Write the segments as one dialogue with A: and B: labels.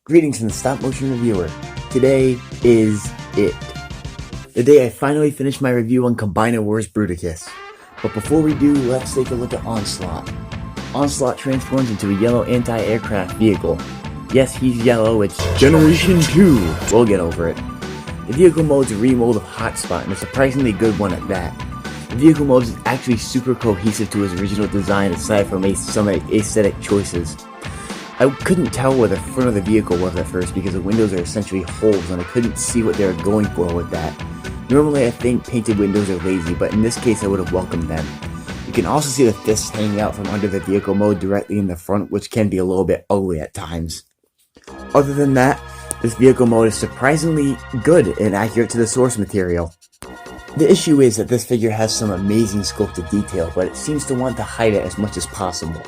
A: Greetings from the Stop Motion Reviewer. Today is it. The day I finally finished my review on Combiner Wars Bruticus. But before we do, let's take a look at Onslaught. Onslaught transforms into a yellow anti-aircraft vehicle. Yes, he's yellow, it's Generation 2. We'll get over it. The vehicle mode's a remold of Hotspot, and a surprisingly good one at that. The vehicle mode is actually super cohesive to his original design aside from some aesthetic choices. I couldn't tell where the front of the vehicle was at first because the windows are essentially holes and I couldn't see what they were going for with that. Normally I think painted windows are lazy, but in this case I would have welcomed them. You can also see the fists hanging out from under the vehicle mode directly in the front, which can be a little bit ugly at times. Other than that, this vehicle mode is surprisingly good and accurate to the source material. The issue is that this figure has some amazing sculpted detail, but it seems to want to hide it as much as possible.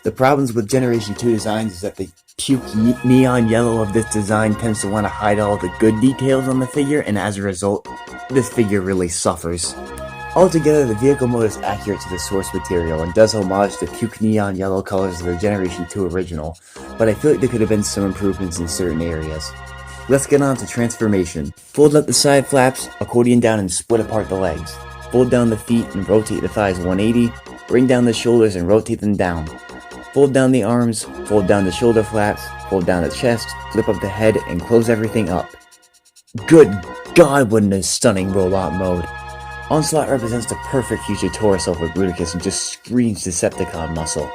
A: The problems with Generation 2 designs is that the puke neon yellow of this design tends to want to hide all the good details on the figure, and as a result, this figure really suffers. Altogether, the vehicle mode is accurate to the source material and does homage the puke neon yellow colors of the Generation 2 original, but I feel like there could have been some improvements in certain areas. Let's get on to transformation. Fold up the side flaps, accordion down and split apart the legs. Fold down the feet and rotate the thighs 180, bring down the shoulders and rotate them down. Fold down the arms, fold down the shoulder flaps, fold down the chest, flip up the head, and close everything up. Good God, what a stunning robot mode. Onslaught represents the perfect future torso for Bruticus and just screams Decepticon muscle.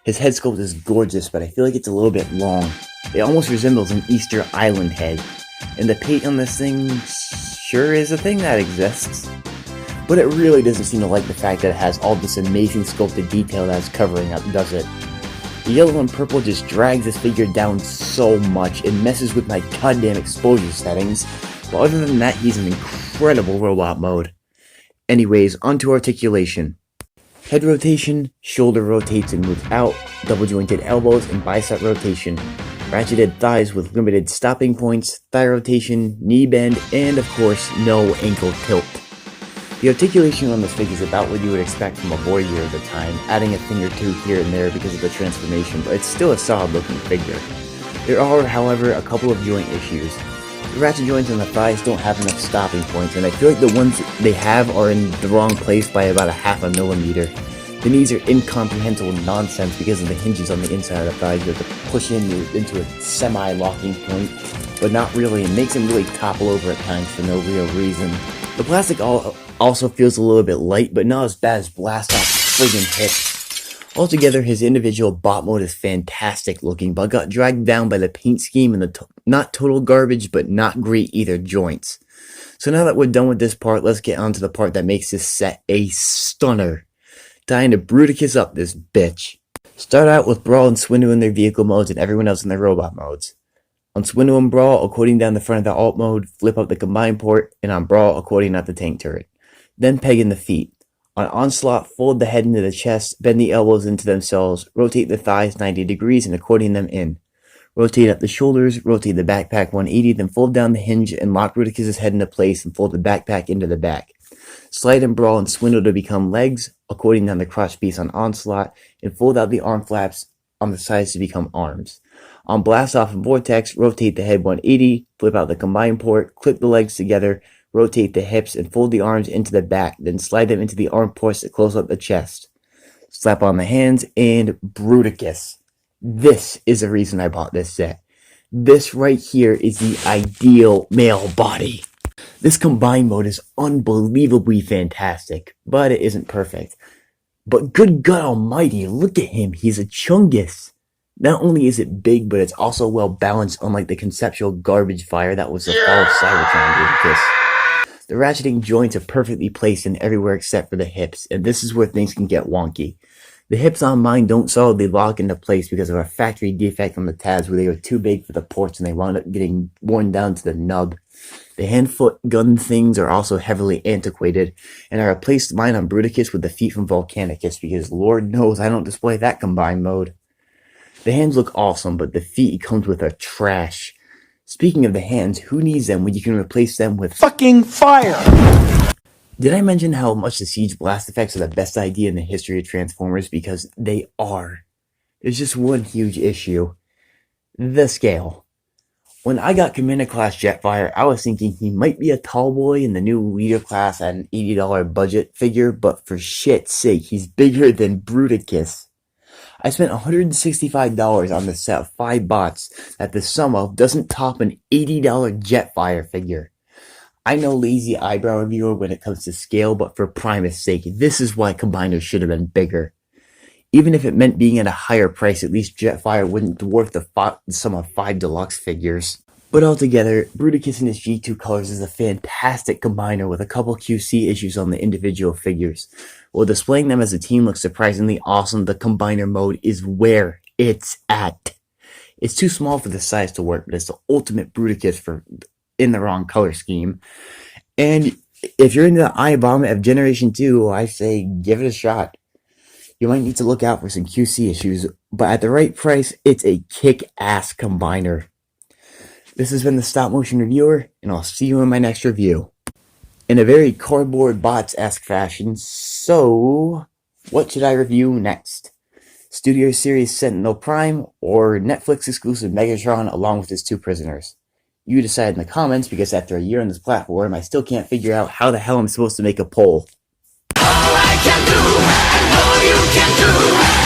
A: His head sculpt is gorgeous, but I feel like it's a little bit long. It almost resembles an Easter Island head. And the paint on this thing sure is a thing that exists. But it really doesn't seem to like the fact that it has all this amazing sculpted detail that it's covering up, does it? The yellow and purple just drags this figure down so much, it messes with my goddamn exposure settings, but other than that, he's an incredible robot mode. Anyways, onto articulation. Head rotation, shoulder rotates and moves out, double jointed elbows and bicep rotation, ratcheted thighs with limited stopping points, thigh rotation, knee bend, and of course, no ankle tilt. The articulation on this figure is about what you would expect from a Voyager of the time, adding a thing or two here and there because of the transformation, but it's still a solid looking figure. There are, however, a couple of joint issues. The ratchet joints on the thighs don't have enough stopping points, and I feel like the ones they have are in the wrong place by about a half a millimeter. The knees are incomprehensible nonsense because of the hinges on the inside of the thighs. You have to push into a semi-locking point, but not really, and makes them really topple over at times for no real reason. The plastic also feels a little bit light, but not as bad as Blastoff's friggin' hips. Altogether, his individual bot mode is fantastic looking, but got dragged down by the paint scheme and the not total garbage, but not great either joints. So now that we're done with this part, let's get on to the part that makes this set a stunner. Time to Bruticus up this bitch. Start out with Brawl and Swindle in their vehicle modes and everyone else in their robot modes. On Swindle and Brawl, according down the front of the alt mode, flip up the combine port, and on Brawl, according out the tank turret. Then peg in the feet. On Onslaught, fold the head into the chest, bend the elbows into themselves, rotate the thighs 90 degrees and accordion them in. Rotate up the shoulders, rotate the backpack 180, then fold down the hinge and lock Bruticus' head into place and fold the backpack into the back. Slide and Brawl and Swindle to become legs, according down the crotch piece on Onslaught, and fold out the arm flaps on the sides to become arms. On Blastoff and Vortex, rotate the head 180, flip out the combine port, clip the legs together, rotate the hips, and fold the arms into the back, then slide them into the arm ports to close up the chest. Slap on the hands, and Bruticus. This is the reason I bought this set. This right here is the ideal male body. This combine mode is unbelievably fantastic, but it isn't perfect. But good God almighty, look at him, he's a chungus. Not only is it big, but it's also well balanced, unlike the conceptual garbage fire that was the fall of Cybertron Bruticus. The ratcheting joints are perfectly placed in everywhere except for the hips, and this is where things can get wonky. The hips on mine don't solidly lock into place because of a factory defect on the tabs where they were too big for the ports and they wound up getting worn down to the nub. The hand-foot gun things are also heavily antiquated, and I replaced mine on Bruticus with the feet from Volcanicus because Lord knows I don't display that combined mode. The hands look awesome, but the feet he comes with are trash. Speaking of the hands, who needs them when you can replace them with fucking fire? Did I mention how much the Siege Blast effects are the best idea in the history of Transformers? Because they are. There's just one huge issue. The scale. When I got Commander Class Jetfire, I was thinking he might be a tall boy in the new Leader Class at an $80 budget figure, but for shit's sake, he's bigger than Bruticus. I spent $165 on this set of 5 bots that the sum of doesn't top an $80 Jetfire figure. I know lazy eyebrow reviewer when it comes to scale, but for Primus' sake, this is why Combiner should have been bigger. Even if it meant being at a higher price, at least Jetfire wouldn't dwarf the sum of 5 deluxe figures. But altogether, Bruticus in his G2 colors is a fantastic combiner with a couple QC issues on the individual figures. While displaying them as a team looks surprisingly awesome, the combiner mode is where it's at. It's too small for the size to work, but it's the ultimate Bruticus for in the wrong color scheme. And if you're into the I-Bomb of Generation 2, I say give it a shot. You might need to look out for some QC issues, but at the right price, it's a kick-ass combiner. This has been the Stop Motion Reviewer, and I'll see you in my next review. In a very cardboard bots-esque fashion, so what should I review next? Studio Series Sentinel Prime or Netflix exclusive Megatron along with his 2 prisoners? You decide in the comments, because after a year on this platform, I still can't figure out how the hell I'm supposed to make a poll. All I can do, and all you can do.